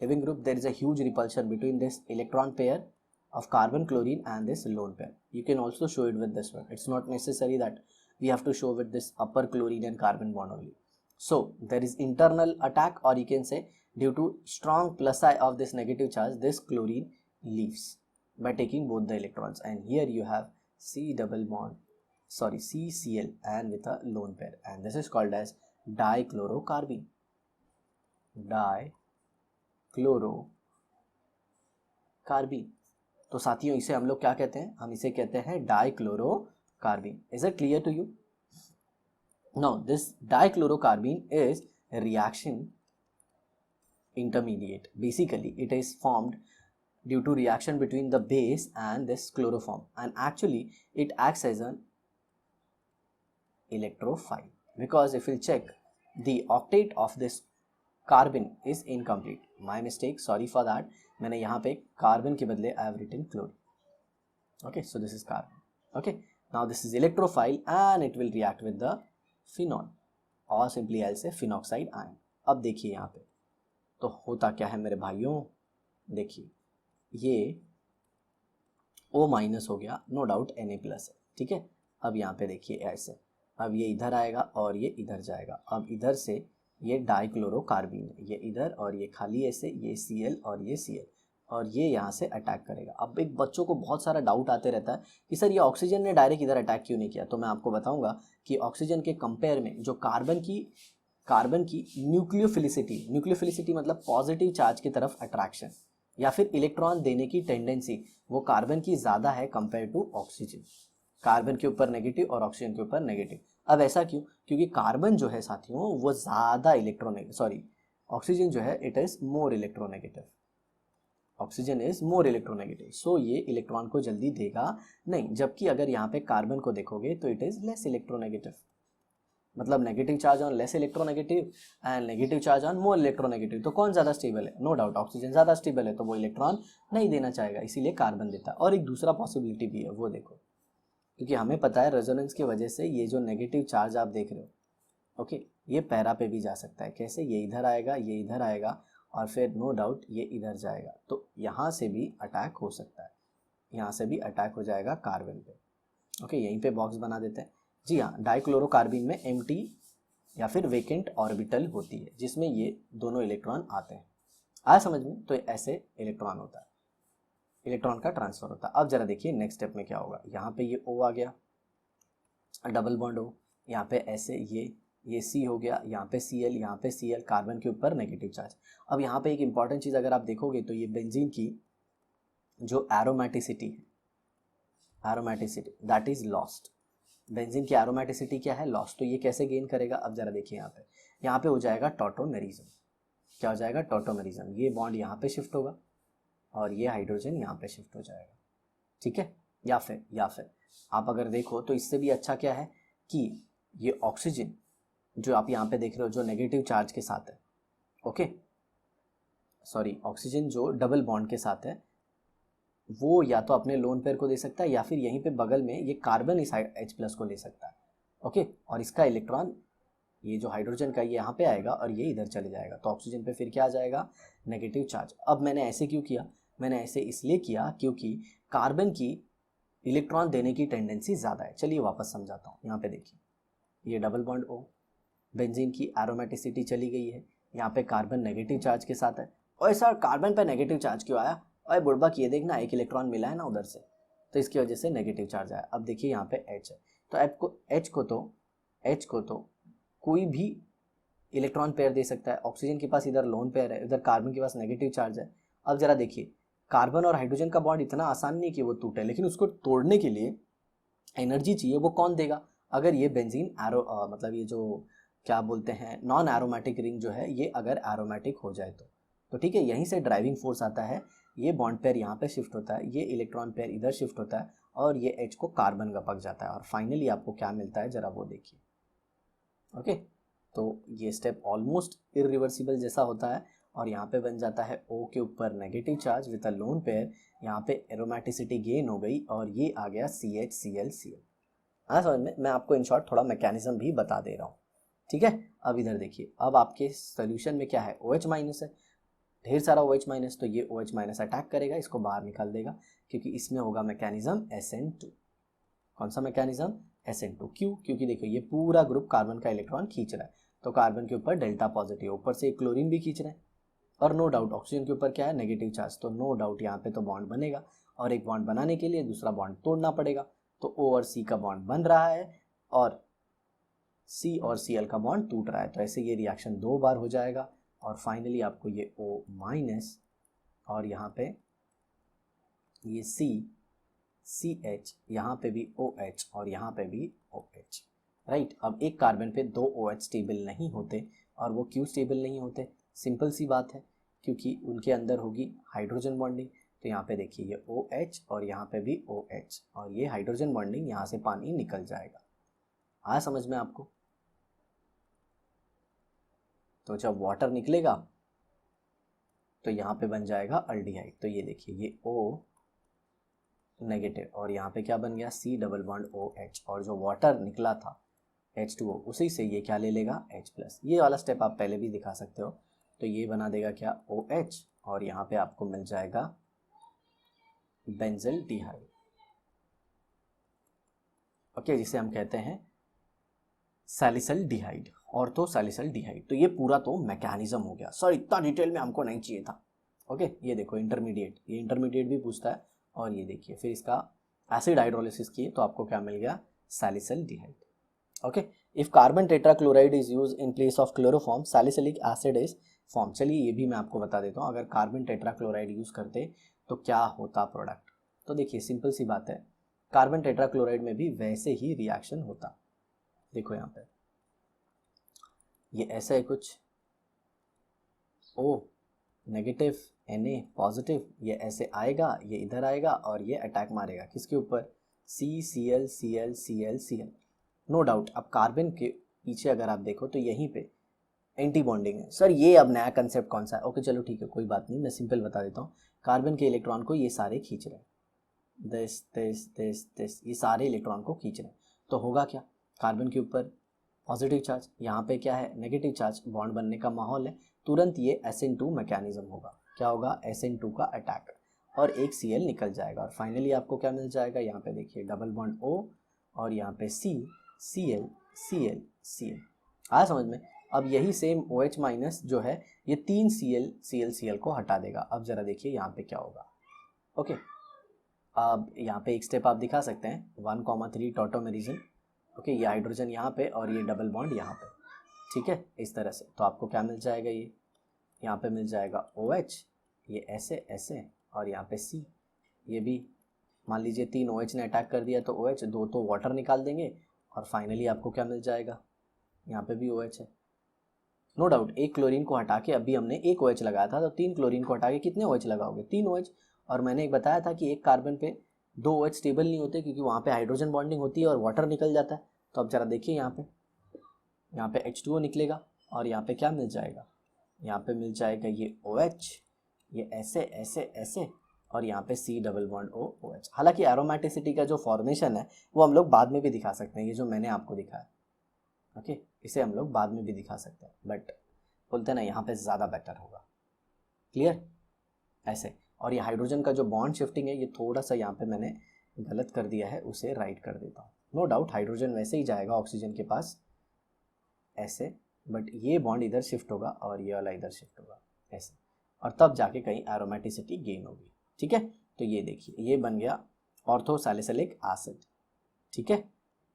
Speaker 1: There is a huge repulsion between this electron pair of carbon chlorine and this lone pair. You can also show it with this one. It's not necessary that we have to show with this upper chlorine and carbon bond only. So there is internal attack, or you can say due to strong plus I of this negative charge, this chlorine leaves by taking both the electrons, and here you have C double bond, sorry, CCl and with a lone pair, and this is called as dichlorocarbene. Dichlorocarbene. तो साथियों इसे हम लोग क्या कहते हैं? हम इसे कहते हैं डाइक्लोरोकार्बीन. Is it clear to you? Now this dichlorocarbene is a reaction intermediate. Basically it is formed due to reaction between the base and this chloroform, and actually it acts as an electrophile, because if you check the octet of this carbon is incomplete. My mistake, sorry for that. मैंने यहाँ पे carbon के बदले I have written chlorine. Okay, so this is carbon. Okay, now this is electrophile and it will react with the phenol, or simply I'll say phenoxide ion. अब देखिए यहाँ पे तो होता क्या है मेरे भाइयों, देखिए ये O माइनस हो गया, नो डाउट Na प्लस है, ठीक है. अब यहाँ पे देखिए ऐसे, अब ये इधर आएगा और ये इधर जाएगा. अब इधर से ये डाइक्लोरोकार्बीन है, ये इधर, और ये खाली ऐसे, ये Cl और ये Cl, और ये यहाँ से अटैक करेगा. अब एक बच्चों को बहुत सारा डाउट आते रहता है कि सर ये ऑक्सीजन ने डायरेक्ट इधर अटैक क्यों नहीं किया. तो मैं आपको बताऊंगा कि ऑक्सीजन के कंपेयर में जो कार्बन की न्यूक्लियोफिलिसिटी मतलब पॉजिटिव चार्ज की तरफ अट्रैक्शन या फिर इलेक्ट्रॉन देने की टेंडेंसी, वो कार्बन की ज़्यादा है कंपेयर टू ऑक्सीजन. कार्बन के ऊपर नेगेटिव और ऑक्सीजन के ऊपर नेगेटिव. अब ऐसा क्यों? क्योंकि कार्बन जो है साथियों वो ज़्यादा ऑक्सीजन जो है it is more electronegative. Oxygen is more electronegative, so ये इलेक्ट्रॉन को जल्दी देगा नहीं. जबकि अगर यहाँ पे कार्बन को देखोगे तो इट इज़ लेस इलेक्ट्रोनेगेटिव, मतलब negative charge on less electronegative and negative charge on more electronegative. तो कौन ज़्यादा स्टेबल है? नो डाउट ऑक्सीजन ज़्यादा स्टेबल है, तो वो इलेक्ट्रॉन नहीं देना चाहेगा, इसीलिए कार्बन देता है. और एक दूसरा पॉसिबिलिटी भी है, वो देखो, क्योंकि हमें पता है रेजोनेंस की वजह से ये जो नेगेटिव चार्ज आप देख रहे हो, ओके, ये पैरा पे भी जा सकता है. कैसे? ये इधर आएगा, ये इधर आएगा, और फिर नो डाउट ये इधर जाएगा. तो यहाँ से भी अटैक हो सकता है, यहाँ से भी अटैक हो जाएगा कार्बन पे. ओके, यहीं पे बॉक्स बना देते हैं. जी हाँ, डाइक्लोरोकार्बीन में एम्प्टी या फिर वेकेंट ऑर्बिटल होती है जिसमें ये दोनों इलेक्ट्रॉन आते हैं. आया समझ में? तो ऐसे इलेक्ट्रॉन होता है, इलेक्ट्रॉन का ट्रांसफर होता है. अब जरा देखिए नेक्स्ट स्टेप में क्या होगा. यहाँ पे ये O आ गया, डबल बॉन्ड O, यहाँ पे ऐसे ये C हो गया, यहाँ पे Cl, यहाँ पे Cl, कार्बन के ऊपर नेगेटिव चार्ज. अब यहाँ पे एक इंपॉर्टेंट चीज़ अगर आप देखोगे तो ये बेंजीन की जो एरोमेटिसिटी है, aromaticity that is lost. Benzene की एरोमेटिसिटी क्या है? लॉस्ट. तो ये कैसे गेन करेगा? अब जरा देखिए यहाँ पे हो जाएगा टॉटोमेरिज्म. क्या हो जाएगा? टॉटोमेरिज्म. ये बॉन्ड यहाँ पे शिफ्ट होगा और ये हाइड्रोजन यहाँ पे शिफ्ट हो जाएगा, ठीक है. या फिर आप अगर देखो तो इससे भी अच्छा क्या है कि ये ऑक्सीजन जो आप यहाँ पे देख रहे हो जो नेगेटिव चार्ज के साथ है, ओके, सॉरी, ऑक्सीजन जो डबल बॉन्ड के साथ है वो या तो अपने लोन पेयर को दे सकता है या फिर यहीं पे बगल में ये कार्बन इस H+ को ले सकता है, ओके. और इसका इलेक्ट्रॉन ये जो हाइड्रोजन का ये यहाँ पे आएगा और ये इधर चले जाएगा, तो ऑक्सीजन पे फिर क्या आ जाएगा? Negative charge. अब मैंने ऐसे क्यों किया? मैंने ऐसे इसलिए किया क्योंकि कार्बन की इलेक्ट्रॉन देने की टेंडेंसी ज़्यादा है. चलिए वापस समझाता हूँ. यहाँ पे देखिए, ये डबल बॉन्ड O, बेंजीन की एरोमेटिसिटी चली गई है, यहाँ पे कार्बन नेगेटिव चार्ज के साथ है. और सर कार्बन पे नेगेटिव चार्ज क्यों आया? और बुढ़बा किए देखना, एक इलेक्ट्रॉन मिला है ना उधर से, तो इसकी वजह से नेगेटिव चार्ज आया. अब देखिए यहाँ पे H है, तो H को तो कोई भी इलेक्ट्रॉन पेयर दे सकता है. ऑक्सीजन के पास इधर लोन पेयर है, उधर कार्बन के पास नेगेटिव चार्ज है. अब जरा देखिए, कार्बन और हाइड्रोजन का बॉन्ड इतना आसान नहीं कि वो टूटे, लेकिन उसको तोड़ने के लिए एनर्जी चाहिए. वो कौन देगा? अगर ये बेंजीन मतलब ये जो क्या बोलते हैं नॉन एरोमेटिक रिंग जो है, ये अगर एरोमेटिक हो जाए तो ठीक है, यहीं से ड्राइविंग फोर्स आता है, ये बॉन्ड पेयर यहाँ पे शिफ्ट होता है, ये इलेक्ट्रॉन पेयर इधर शिफ्ट होता है और ये H को कार्बन गपक जाता है और फाइनली आपको क्या मिलता है जरा वो देखिए। ओके, तो ये स्टेप ऑलमोस्ट इरिवर्सिबल जैसा होता है और यहाँ पे बन जाता है O के ऊपर negative charge with a lone pair, यहाँ पे एरोमेटिसिटी गेन हो गई और ये आ गया CH Cl। हाँ समझ में, मैं आपको इन शॉर्ट थोड़ा मैकेनिज्म भी बता दे रहा हूँ। ठीक है, अब इधर देखिए, अब आपके सोल्यूशन में क्या है, OH माइनस है, ढेर सारा OH माइनस, तो ये OH माइनस अटैक करेगा, इसको बाहर निकाल देगा क्योंकि इसमें होगा मैकेनिज्म SN2। कौन सा मैकेनिज्म, SN2। क्यों, क्योंकि देखो ये पूरा ग्रुप कार्बन का इलेक्ट्रॉन खींच रहा है, तो कार्बन के ऊपर डेल्टा पॉजिटिव, ऊपर से क्लोरीन भी खींच रहे हैं और नो डाउट ऑक्सीजन के ऊपर क्या है, नेगेटिव चार्ज, तो नो डाउट यहाँ पे तो बॉन्ड बनेगा और एक बॉन्ड बनाने के लिए दूसरा बॉन्ड तोड़ना पड़ेगा, तो O और C का बॉन्ड बन रहा है और C और Cl का बॉन्ड टूट रहा है, तो ऐसे ये रिएक्शन 2 बार हो जाएगा और फाइनली आपको ये O माइनस और यहाँ पे ये CH, यहाँ पे भी OH और यहाँ पे भी OH, राइट। अब एक कार्बन पे 2 OH स्टेबल नहीं होते, और वो क्यों स्टेबल नहीं होते, सिंपल सी बात है, क्योंकि उनके अंदर होगी हाइड्रोजन बॉन्डिंग। तो यहाँ पे देखिए ये OH और यहाँ पे भी OH और ये हाइड्रोजन बॉन्डिंग, यहाँ से पानी निकल जाएगा। आया समझ में आपको? तो जब वाटर निकलेगा तो यहाँ पे बन जाएगा अल्डिहाइड, तो ये देखिए ये O नेगेटिव और यहाँ पे क्या बन गया, C डबल बॉन्ड OH, और जो वाटर निकला था H2O, उसी से ये क्या ले लेगा, H+। ये वाला स्टेप आप पहले भी दिखा सकते हो, तो ये बना देगा क्या, OH और यहाँ पे आपको मिल जाएगा बेंजल डिहाइड, ओके, जिसे हम कहते हैं सैलिसिल डिहाइड, ऑर्थो सैलिसिल डिहाइड। तो ये पूरा तो मैकेनिज्म हो गया सर, इतना डिटेल में हमको नहीं चाहिए था। ओके, ये देखो इंटरमीडिएट, ये इंटरमीडिएट भी पूछता है, और ये देखिए फिर इसका एसिड हाइड्रोलिसिस किए तो आपको क्या मिल गया, salicylaldehyde. Okay, if carbon tetrachloride is use in place of chloroform, salicylic acid is form. चलिए ये भी मैं आपको बता देता हूँ, अगर कार्बन टेट्राक्लोराइड यूज करते तो क्या होता प्रोडक्ट। तो देखिए सिंपल सी बात है, कार्बन टेट्राक्लोराइड में भी वैसे ही रिएक्शन होता। देखो यहाँ पे ये ऐसा है कुछ, O नेगेटिव Na पॉजिटिव, ये ऐसे आएगा, ये इधर आएगा और ये अटैक मारेगा किसके ऊपर, CCl। No doubt. अब कार्बन के पीछे अगर आप देखो तो यहीं पे एंटी बॉन्डिंग है। सर ये अब नया कंसेप्ट कौन सा है, ओके चलो ठीक है कोई बात नहीं, मैं सिंपल बता देता हूँ। कार्बन के इलेक्ट्रॉन को ये सारे खींच रहे हैं, दिस, ये सारे इलेक्ट्रॉन को खींच रहे हैं, तो होगा क्या, कार्बन के ऊपर पॉजिटिव चार्ज, यहाँ पे क्या है, नेगेटिव चार्ज, बॉन्ड बनने का माहौल है, तुरंत ये SN2 मैकेनिज्म होगा, क्या होगा, SN2 का अटैक, और एक Cl निकल जाएगा और फाइनली आपको क्या मिल जाएगा, यहाँ पे देखिए डबल बॉन्ड O और यहाँ पे Cl। आया समझ में? अब यही सेम OH माइनस जो है ये 3 Cl को हटा देगा। अब जरा देखिए यहाँ पे क्या होगा। ओके, अब यहाँ पे एक स्टेप आप दिखा सकते हैं, 1,3 टॉटोमेरिज्म। ओके, ये हाइड्रोजन यहाँ पे और ये डबल बॉन्ड यहाँ पे, ठीक है, इस तरह से। तो आपको क्या मिल जाएगा, ये यहाँ पे मिल जाएगा OH, ये ऐसे और यहाँ पे C, ये भी मान लीजिए 3 OH ने अटैक कर दिया तो OH, 2 तो वाटर निकाल देंगे और फाइनली आपको क्या मिल जाएगा, यहाँ पे भी OH है। नो डाउट, एक क्लोरीन को हटा के, अभी हमने एक OH लगाया था, तो 3 क्लोरीन को हटा के कितने OH लगाओगे, 3 OH। और मैंने एक बताया था कि एक कार्बन पे 2 OH स्टेबल नहीं होते क्योंकि वहाँ पे हाइड्रोजन बॉन्डिंग होती है और वाटर निकल जाता है। तो अब जरा देखिए यहाँ पे H2O निकलेगा और यहाँ पे क्या मिल जाएगा, यहाँ पे मिल जाएगा ये OH, ये ऐसे और यहाँ पे C डबल बॉन्ड OH। हालांकि एरोमेटिसिटी का जो फॉर्मेशन है वो हम लोग बाद में भी दिखा सकते हैं, ये जो मैंने आपको दिखाया, ओके, इसे हम लोग बाद में भी दिखा सकते हैं, बट बोलते हैं ना यहाँ पे ज़्यादा बेटर होगा। क्लियर, ऐसे। और ये हाइड्रोजन का जो बॉन्ड शिफ्टिंग है, ये थोड़ा सा यहाँ पे मैंने गलत कर दिया है, उसे राइट कर देता हूँ। नो डाउट हाइड्रोजन वैसे ही जाएगा ऑक्सीजन के पास ऐसे, बट ये बॉन्ड इधर शिफ्ट होगा और ये वाला इधर शिफ्ट होगा ऐसे, और तब जाके कहीं एरोमेटिसिटी गेन होगी। ठीक है, तो ये देखिए ये बन गया ऑर्थोसैलिसिलिक एसिड, ठीक है,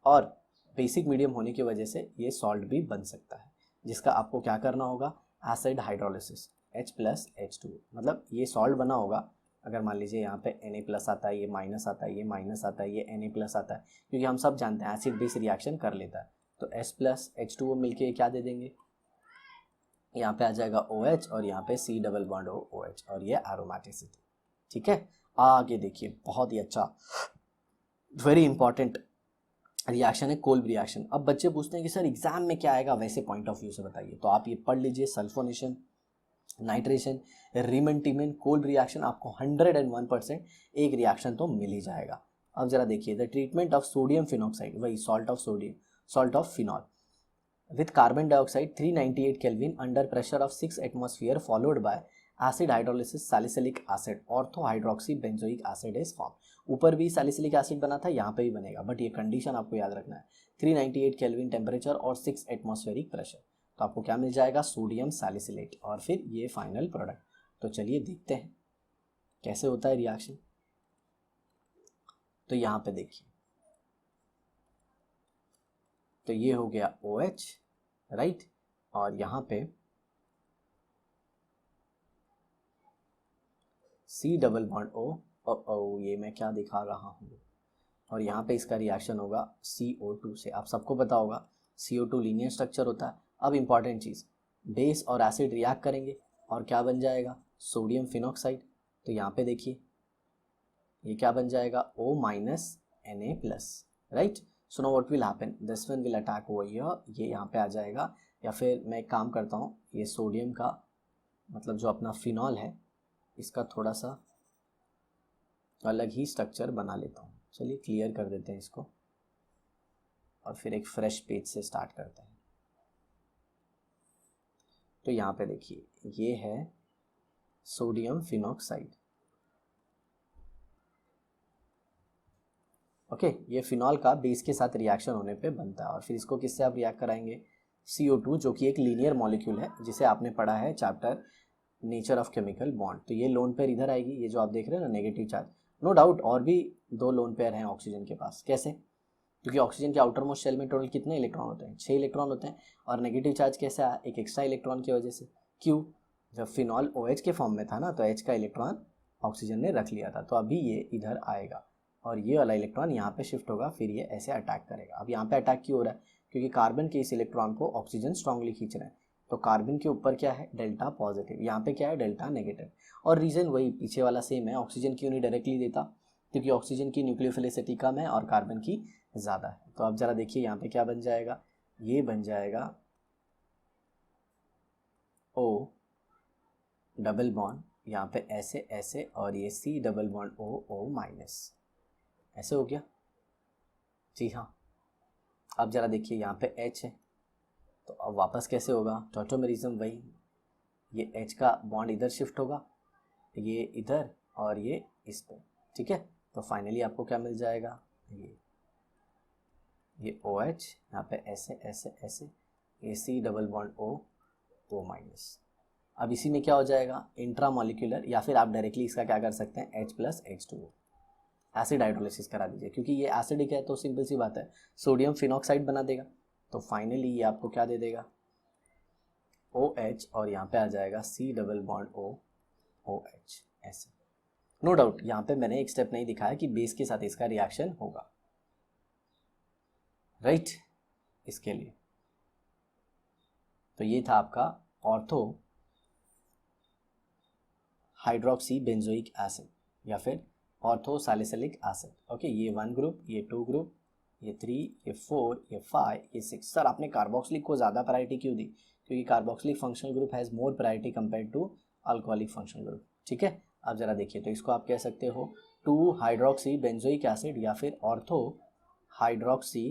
Speaker 1: और बेसिक मीडियम होने की वजह से ये सॉल्ट भी बन सकता है, जिसका आपको क्या करना होगा, एसिड हाइड्रोलिसिस, H+H2, मतलब ये सॉल्ट बना होगा। अगर मान लीजिए यहाँ पे Na+ आता है, ये माइनस आता है, ये माइनस आता है, ये Na+ आता है, क्योंकि हम सब जानते हैं एसिड बेस रिएक्शन कर लेता है, तो H+H2O मिलके क्या दे देंगे, यहाँ पे आ जाएगा OH और यहाँ पे C डबल बॉन्ड OH और ये एरोमेटिसिटी। ठीक है, आगे देखिए बहुत ही अच्छा वेरी इंपॉर्टेंट रिएक्शन है कोल्ब रिएक्शन। अब बच्चे पूछते हैं कि सर एग्जाम में क्या आएगा, वैसे पॉइंट ऑफ व्यू से बताइए, तो आप ये पढ़ लीजिए, सल्फोनेशन, नाइट्रेशन, रिमेंटिमेंट, कोल्ब रिएक्शन, आपको 101% एक रिएक्शन तो मिल ही जाएगा। अब जरा देखिए, the treatment of sodium phenoxide, वही salt of sodium, salt of phenol with carbon dioxide 398 Kelvin under pressure of 6 atmosphere followed by acid hydrolysis salicylic acid orthohydroxy benzoic acid is formed। ऊपर भी salicylic acid बना था, यहाँ पे भी बनेगा, but ये कंडीशन आपको याद रखना है 398 केल्विन टेम्परेचर और 6 एटमॉस्फेरिक प्रेशर। तो आपको क्या मिल जाएगा, सोडियम सैलिसिलेट और फिर ये फाइनल प्रोडक्ट। तो चलिए देखते हैं कैसे होता है रिएक्शन। तो यहाँ पे देखिए, तो ये हो गया OH राइट, और यहाँ पे C डबल बॉन्ड O, ये मैं क्या दिखा रहा हूँ, और यहाँ पे इसका रिएक्शन होगा CO2 से। आप सबको पता होगा CO2 लीनियर स्ट्रक्चर होता है। अब इंपॉर्टेंट चीज़, बेस और एसिड रिएक्ट करेंगे और क्या बन जाएगा, सोडियम फिनॉक्साइड। तो यहाँ पे देखिए ये क्या बन जाएगा, O minus Na+, right. So now what will happen, this one will attack over here, ये यहाँ पे आ जाएगा, या फिर मैं एक काम करता हूँ, ये सोडियम का मतलब जो अपना फिनॉल है इसका थोड़ा सा अलग ही स्ट्रक्चर बना लेता हूँ। चलिए क्लियर कर देते हैं इसको और फिर एक फ्रेश पेज से स्टार्ट करते हैं। तो यहाँ पे देखिए ये है सोडियम फिनॉक्साइड, ओके, ये फिनॉल का बेस के साथ रिएक्शन होने पे बनता है और फिर इसको किससे आप रिएक्ट कराएंगे, CO2 जो कि एक लीनियर मॉलिक्यूल है जिसे आपने पढ़ा है chapter nature of chemical bond. तो ये लोन पेयर इधर आएगी, ये जो आप देख रहे हैं ना नेगेटिव चार्ज, नो डाउट और भी 2 लोन पेयर हैं ऑक्सीजन के पास। कैसे, क्योंकि ऑक्सीजन के आउटर मोस्ट शेल में टोटल कितने इलेक्ट्रॉन होते हैं, 6 इलेक्ट्रॉन होते हैं, और नेगेटिव चार्ज कैसे आया, एक एक्स्ट्रा इलेक्ट्रॉन की वजह से। क्यों, जब फिनॉल OH के फॉर्म में था ना, तो H का इलेक्ट्रॉन ऑक्सीजन ने रख लिया था, तो अभी ये इधर आएगा और ये वाला इलेक्ट्रॉन यहाँ पे शिफ्ट होगा, फिर ये ऐसे अटैक करेगा। अब यहाँ पे अटैक क्यों हो रहा है, क्योंकि कार्बन के इस इलेक्ट्रॉन को ऑक्सीजन स्ट्रांगली खींच रहे हैं, तो कार्बन के ऊपर क्या है, डेल्टा पॉजिटिव, यहाँ पे क्या है, डेल्टा नेगेटिव। और रीजन वही पीछे वाला सेम है, ऑक्सीजन क्यों नहीं डायरेक्टली देता, क्योंकि ऑक्सीजन की न्यूक्लियोफिलिसिटी कम है और कार्बन की ज़्यादा है। तो अब जरा देखिए यहाँ पे क्या बन जाएगा, ये बन जाएगा O डबल बॉन्ड, यहाँ पे ऐसे ऐसे, और ये C double bond O minus, ऐसे हो गया। जी हाँ, अब जरा देखिए यहाँ पे H है, तो अब वापस कैसे होगा, टॉटोमेरिज्म वही, ये H का बॉन्ड इधर शिफ्ट होगा, ये इधर और ये इस पे, ठीक है। तो फाइनली आपको क्या मिल जाएगा, ये OH यहाँ पे ऐसे ऐसे ऐसे, ये C double bond O minus. अब इसी में क्या हो जाएगा, इंट्रा मॉलिक्यूलर, या फिर आप डायरेक्टली इसका क्या कर सकते हैं, H+H2O, एसिड हाइड्रोलिसिस करा दीजिए, क्योंकि ये एसिडिक है तो सिंपल सी बात है सोडियम फिनॉक्साइड बना देगा। तो फाइनली ये आपको क्या दे देगा, OH, और यहाँ पे आ जाएगा C डबल बॉन्ड OH, ऐसे। नो डाउट यहाँ पे मैंने एक स्टेप नहीं दिखाया कि बेस के साथ इसका रिएक्शन होगा, राइट, इसके लिए। तो ये था आपका ऑर्थो हाइड्रोक्सी बेंजोइक एसिड या फिर ऑर्थो सैलिसिलिक एसिड, ओके। ये 1 ग्रुप, ये 2 ग्रुप, ये 3, ये 4, ये 5, ये 6। सर आपने कार्बोक्सिलिक को ज़्यादा प्रायोरिटी क्यों दी, क्योंकि carboxylic functional group has more priority compare to alcoholic functional group, ठीक है। अब जरा देखिए, तो इसको आप कह सकते हो 2 हाइड्रोक्सी बेंजोइक एसिड या फिर ऑर्थो हाइड्रोक्सी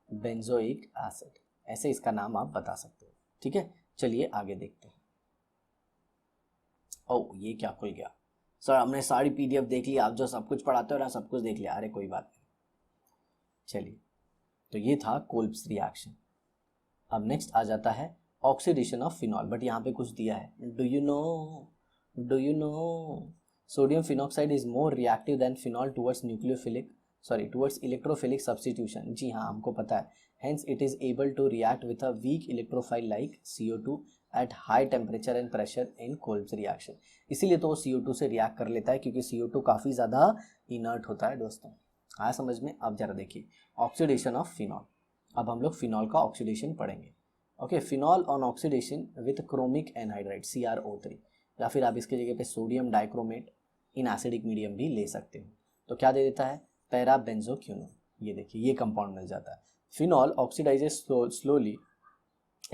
Speaker 1: बेंजोइक एसिड, ऐसे इसका नाम आप बता सकते हो, ठीक है। चलिए आगे देखते हैं। ओ ये क्या खुल गया, सर हमने सारी PDF देख ली, आप जो सब कुछ पढ़ाते हो ना सब कुछ देख लिया, अरे कोई बात नहीं। चलिए, तो ये था कोल्ब्स रिएक्शन। अब नेक्स्ट आ जाता है ऑक्सीडेशन ऑफ फिनॉल, बट यहाँ पे कुछ दिया है, do you know sodium phenoxide is more reactive than phenol towards towards electrophilic substitution. जी हाँ, हमको पता है, hence it is able to react with a weak electrophile like CO2 at high temperature and pressure in Kolbe's reaction. इसीलिए तो वो CO2 से react कर लेता है, क्योंकि CO2 काफ़ी ज़्यादा इनर्ट होता है दोस्तों। आया समझ में। अब जरा देखिए ऑक्सीडेशन ऑफ फिनॉल, अब हम लोग फिनॉल का ऑक्सीडेशन पढ़ेंगे। Okay, phenol on oxidation with chromic anhydride CrO3, या फिर आप इसके जगह पे sodium dichromate in acidic medium भी ले सकते हो। तो क्या दे देता है, पैराबेंजोक्विनोन। ये देखिए ये कंपाउंड मिल जाता है। Phenol oxidises slowly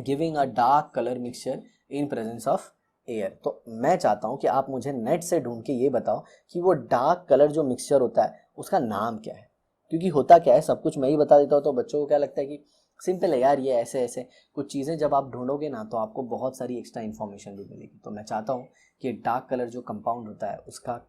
Speaker 1: giving a dark colour mixture in presence of air. तो मैं चाहता हूँ कि आप मुझे नेट से ढूंढ के ये बताओ कि वो डार्क कलर जो मिक्सचर होता है उसका नाम क्या है। क्योंकि होता क्या है, सब कुछ मैं ही बता देता हूँ तो बच्चों को क्या लगता है कि सिंपल है यार, ये ऐसे ऐसे कुछ चीज़ें जब आप ढूंढोगे ना तो आपको बहुत सारी एक्स्ट्रा इन्फॉर्मेशन भी मिलेगी। तो मैं चाहता हूँ कि डार्क कलर जो कंपाउंड होता है उसका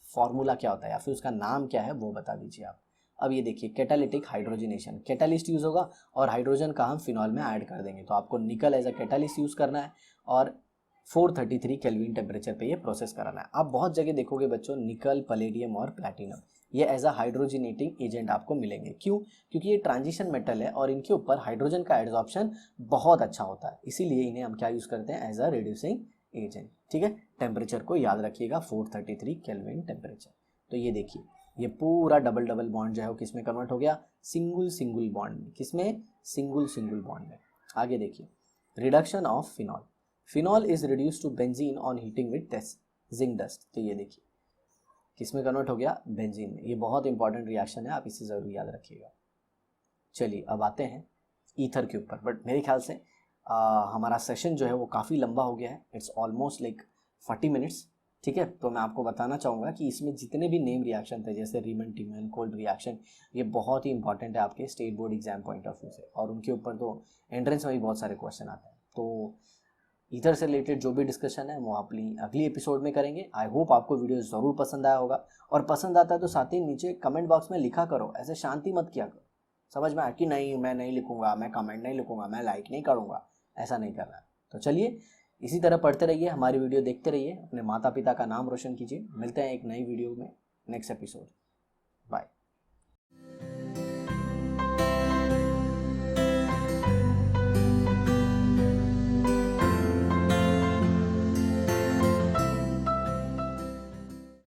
Speaker 1: फॉर्मूला क्या होता है या फिर उसका नाम क्या है वो बता दीजिए आप। अब ये देखिए, कैटालिटिक हाइड्रोजनेशन, कैटालिस्ट यूज़ होगा और हाइड्रोजन का हम फिनॉल में ऐड कर देंगे। तो आपको निकल एज अ कैटालिस्ट यूज़ करना है और 433 केल्विन टेम्परेचर पे ये प्रोसेस कराना है। आप बहुत जगह देखोगे बच्चों, निकल, पैलेडियम और प्लैटिनम ये एज अ हाइड्रोजनेटिंग एजेंट आपको मिलेंगे। क्यों? क्योंकि ये ट्रांजिशन मेटल है और इनके ऊपर हाइड्रोजन का एड्सॉर्प्शन बहुत अच्छा होता है, इसीलिए इन्हें हम क्या यूज़ करते हैं, एज अ रिड्यूसिंग एजेंट। ठीक है, टेम्परेचर को याद रखिएगा 433 केल्विन टेम्परेचर। तो ये देखिए, ये पूरा डबल डबल बॉन्ड जो है वो किस में कन्वर्ट हो गया, सिंगल सिंगल बॉन्ड में। किसमें, सिंगल सिंगल बॉन्ड में। आगे देखिए, reduction of phenol, phenol is reduce to benzene on heating with zinc dust. तो ये देखिए किस में कन्वर्ट हो गया, बेंजीन में। ये बहुत इंपॉर्टेंट रिएक्शन है, आप इसे जरूर याद रखिएगा। चलिए अब आते हैं ईथर के ऊपर, बट मेरे ख्याल से हमारा सेशन जो है वो काफ़ी लंबा हो गया है, इट्स ऑलमोस्ट लाइक 40 मिनट्स। ठीक है, तो मैं आपको बताना चाहूँगा कि इसमें जितने भी नेम रिएक्शन थे जैसे रीमन टीमन कोल्ड रिएक्शन, ये बहुत ही इंपॉर्टेंट है आपके state board exam point of view से, और उनके ऊपर तो एंट्रेंस में भी बहुत सारे क्वेश्चन आते हैं। तो ईथर से रिलेटेड जो भी डिस्कशन है वो अपनी अगली एपिसोड में करेंगे। आई होप आपको वीडियो ज़रूर पसंद आया होगा, और पसंद आता है तो साथ ही नीचे कमेंट बॉक्स में लिखा करो, ऐसे शांति मत किया करो। समझ में आया कि नहीं, मैं नहीं लिखूंगा, मैं कमेंट नहीं लिखूंगा, मैं लाइक नहीं करूंगा, ऐसा नहीं करना है। तो चलिए इसी तरह पढ़ते रहिए, हमारी वीडियो देखते रहिए, अपने माता पिता का नाम रोशन कीजिए। मिलते हैं एक नई वीडियो में नेक्स्ट एपिसोड।